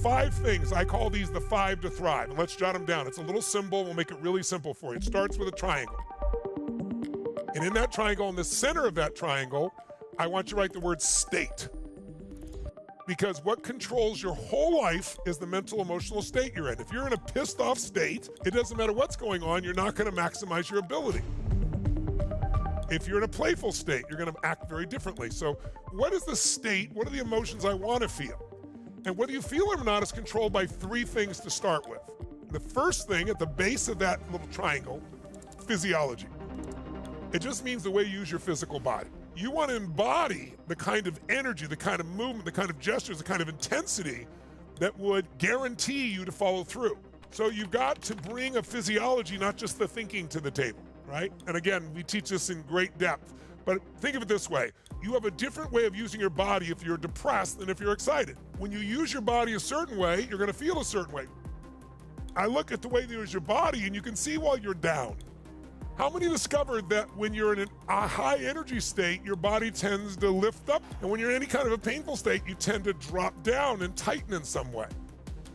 5 things. I call these the 5 to thrive. And let's jot them down. It's a little symbol. We'll make it really simple for you. It starts with a triangle. And in that triangle, in the center of that triangle, I want you to write the word state. Because what controls your whole life is the mental, emotional state you're in. If you're in a pissed off state, it doesn't matter what's going on, you're not going to maximize your ability. If you're in a playful state, you're going to act very differently. So what is the state? What are the emotions I want to feel? And whether you feel them or not is controlled by 3 things to start with. The first thing at the base of that little triangle, physiology. It just means the way you use your physical body. You want to embody the kind of energy, the kind of movement, the kind of gestures, the kind of intensity that would guarantee you to follow through. So you've got to bring a physiology, not just the thinking, to the table, right? And again, we teach this in great depth. But think of it this way. You have a different way of using your body if you're depressed than if you're excited. When you use your body a certain way, you're going to feel a certain way. I look at the way you use your body, and you can see while you're down. How many discovered that when you're in a high energy state, your body tends to lift up, and when you're in any kind of a painful state, you tend to drop down and tighten in some way?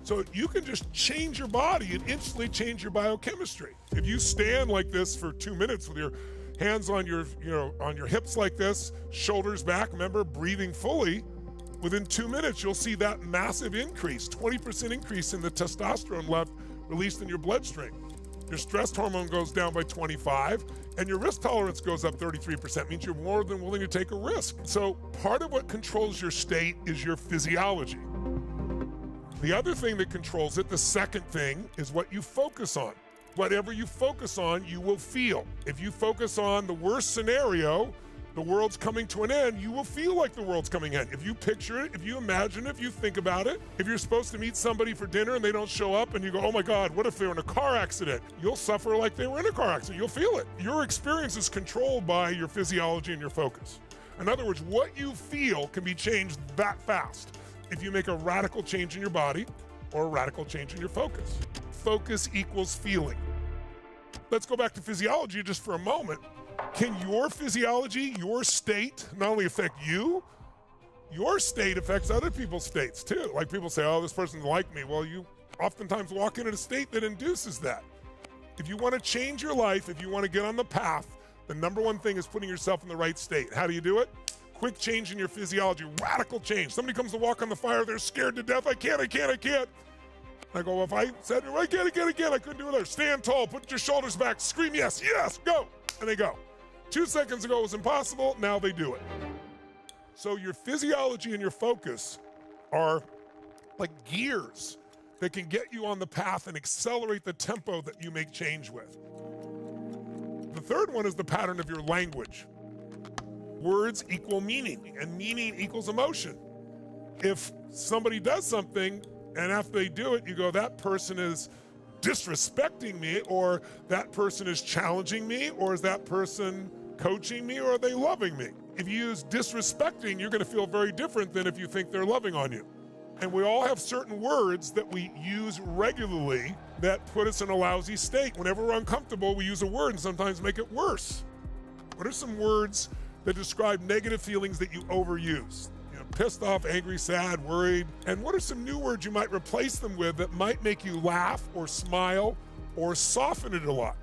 So you can just change your body and instantly change your biochemistry. If you stand like this for 2 minutes with your hands on your, on your hips like this, shoulders back, remember, breathing fully, within 2 minutes, you'll see that massive increase, 20% increase in the testosterone level released in your bloodstream. Your stress hormone goes down by 25, and your risk tolerance goes up 33%, means you're more than willing to take a risk. So part of what controls your state is your physiology. The other thing that controls it, the second thing, is what you focus on. Whatever you focus on, you will feel. If you focus on the worst scenario, the world's coming to an end, you will feel like the world's coming in. If you picture it, if you imagine it, if you think about it, if you're supposed to meet somebody for dinner and they don't show up and you go, oh my God, what if they were in a car accident? You'll suffer like they were in a car accident. You'll feel it. Your experience is controlled by your physiology and your focus. In other words, what you feel can be changed that fast if you make a radical change in your body or a radical change in your focus. Focus equals feeling. Let's go back to physiology just for a moment. Can your physiology, your state, not only affect you, your state affects other people's states too. Like people say, oh, this person's like me. Well, you oftentimes walk into a state that induces that. If you want to change your life, if you want to get on the path, the number one thing is putting yourself in the right state. How do you do it? Quick change in your physiology, radical change. Somebody comes to walk on the fire, they're scared to death. I can't. I go, well, if I said, I can't, I couldn't do it there. Stand tall, put your shoulders back, scream yes, go. And they go. 2 seconds ago it was impossible, now they do it. So your physiology and your focus are like gears that can get you on the path and accelerate the tempo that you make change with. The third one is the pattern of your language. Words equal meaning, and meaning equals emotion. If somebody does something, and after they do it, you go, that person is disrespecting me, or that person is challenging me, or is that person coaching me, or are they loving me? If you use disrespecting, you're going to feel very different than if you think they're loving on you. And we all have certain words that we use regularly that put us in a lousy state. Whenever we're uncomfortable, we use a word and sometimes make it worse. What are some words that describe negative feelings that you overuse? Pissed off, angry, sad, worried. And what are some new words you might replace them with that might make you laugh or smile or soften it a lot?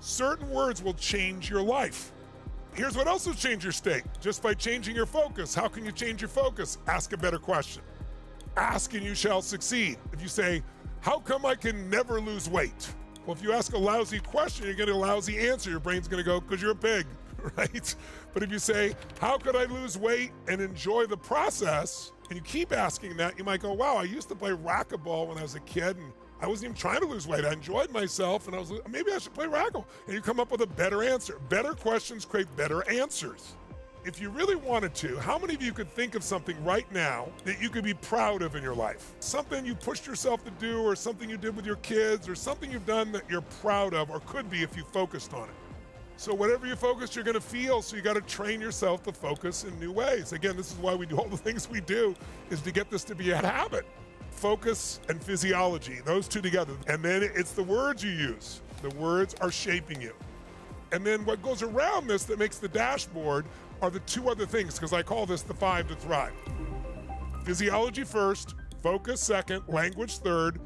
Certain words will change your life. Here's what else will change your state. Just by changing your focus. How can you change your focus? Ask a better question. Ask and you shall succeed. If you say, how come I can never lose weight? Well, if you ask a lousy question, you're getting a lousy answer. Your brain's gonna go, because you're a pig, right? But if you say, how could I lose weight and enjoy the process? And you keep asking that, you might go, wow, I used to play racquetball when I was a kid and I wasn't even trying to lose weight. I enjoyed myself and I was like, maybe I should play racquetball. And you come up with a better answer. Better questions create better answers. If you really wanted to, how many of you could think of something right now that you could be proud of in your life? Something you pushed yourself to do, or something you did with your kids, or something you've done that you're proud of, or could be if you focused on it. So whatever you focus, you're gonna feel, so you gotta train yourself to focus in new ways. Again, this is why we do all the things we do, is to get this to be a habit. Focus and physiology, those two together. And then it's the words you use. The words are shaping you. And then what goes around this that makes the dashboard are the two other things, because I call this the 5 to thrive. Physiology first, focus second, language third,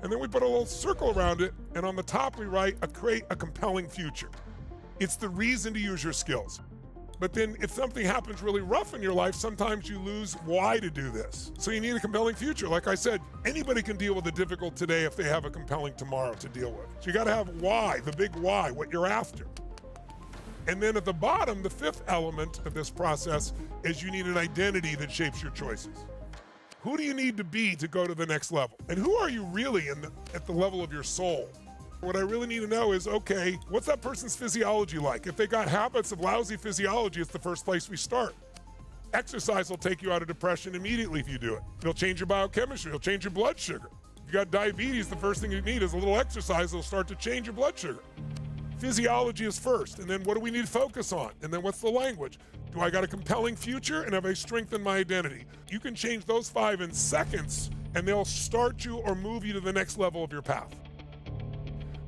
and then we put a little circle around it, and on the top we write, create a compelling future. It's the reason to use your skills. But then if something happens really rough in your life, sometimes you lose why to do this. So you need a compelling future. Like I said, anybody can deal with the difficult today if they have a compelling tomorrow to deal with. So you got to have why, the big why, what you're after. And then at the bottom, the fifth element of this process is you need an identity that shapes your choices. Who do you need to be to go to the next level? And who are you really at the level of your soul? What I really need to know is, okay, what's that person's physiology like? If they got habits of lousy physiology, it's the first place we start. Exercise will take you out of depression immediately if you do it. It'll change your biochemistry, it'll change your blood sugar. If you got diabetes, the first thing you need is a little exercise that'll start to change your blood sugar. Physiology is first, and then what do we need to focus on? And then what's the language? Do I got a compelling future, and have I strengthened my identity? You can change those 5 in seconds, and they'll start you or move you to the next level of your path.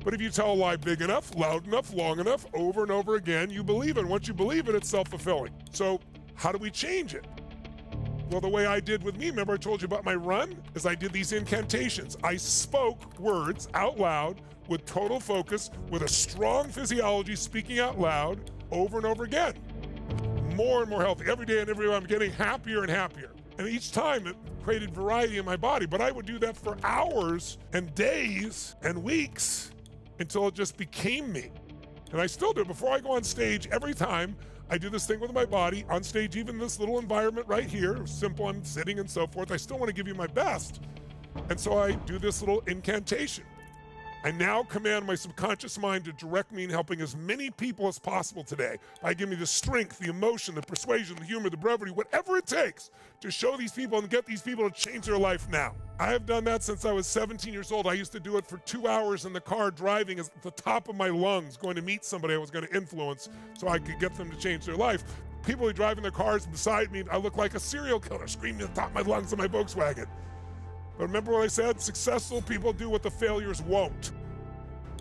But if you tell a lie big enough, loud enough, long enough, over and over again, you believe it. Once you believe it, it's self-fulfilling. So how do we change it? Well, the way I did with me, remember I told you about my run, is I did these incantations. I spoke words out loud with total focus, with a strong physiology, speaking out loud over and over again. More and more healthy. Every day and every day I'm getting happier and happier. And each time it created variety in my body. But I would do that for hours and days and weeks until it just became me. And I still do it. Before I go on stage, every time I do this thing with my body, on stage, even this little environment right here, simple, I'm sitting and so forth, I still want to give you my best. And so I do this little incantation. I now command my subconscious mind to direct me in helping as many people as possible today by giving me the strength, the emotion, the persuasion, the humor, the brevity, whatever it takes to show these people and get these people to change their life now. I have done that since I was 17 years old. I used to do it for 2 hours in the car driving at the top of my lungs, going to meet somebody I was going to influence so I could get them to change their life. People are driving their cars beside me, I look like a serial killer screaming at the top of my lungs in my Volkswagen. But remember what I said? Successful people do what the failures won't.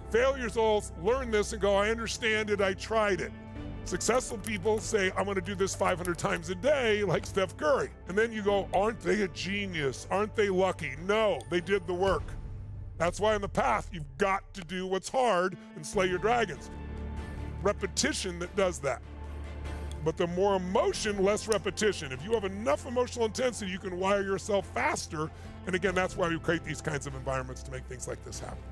Failures all learn this and go, I understand it, I tried it. Successful people say, I'm gonna do this 500 times a day, like Steph Curry. And then you go, aren't they a genius? Aren't they lucky? No, they did the work. That's why on the path, you've got to do what's hard and slay your dragons. Repetition that does that. But the more emotion, less repetition. If you have enough emotional intensity, you can wire yourself faster. And again, that's why we create these kinds of environments to make things like this happen.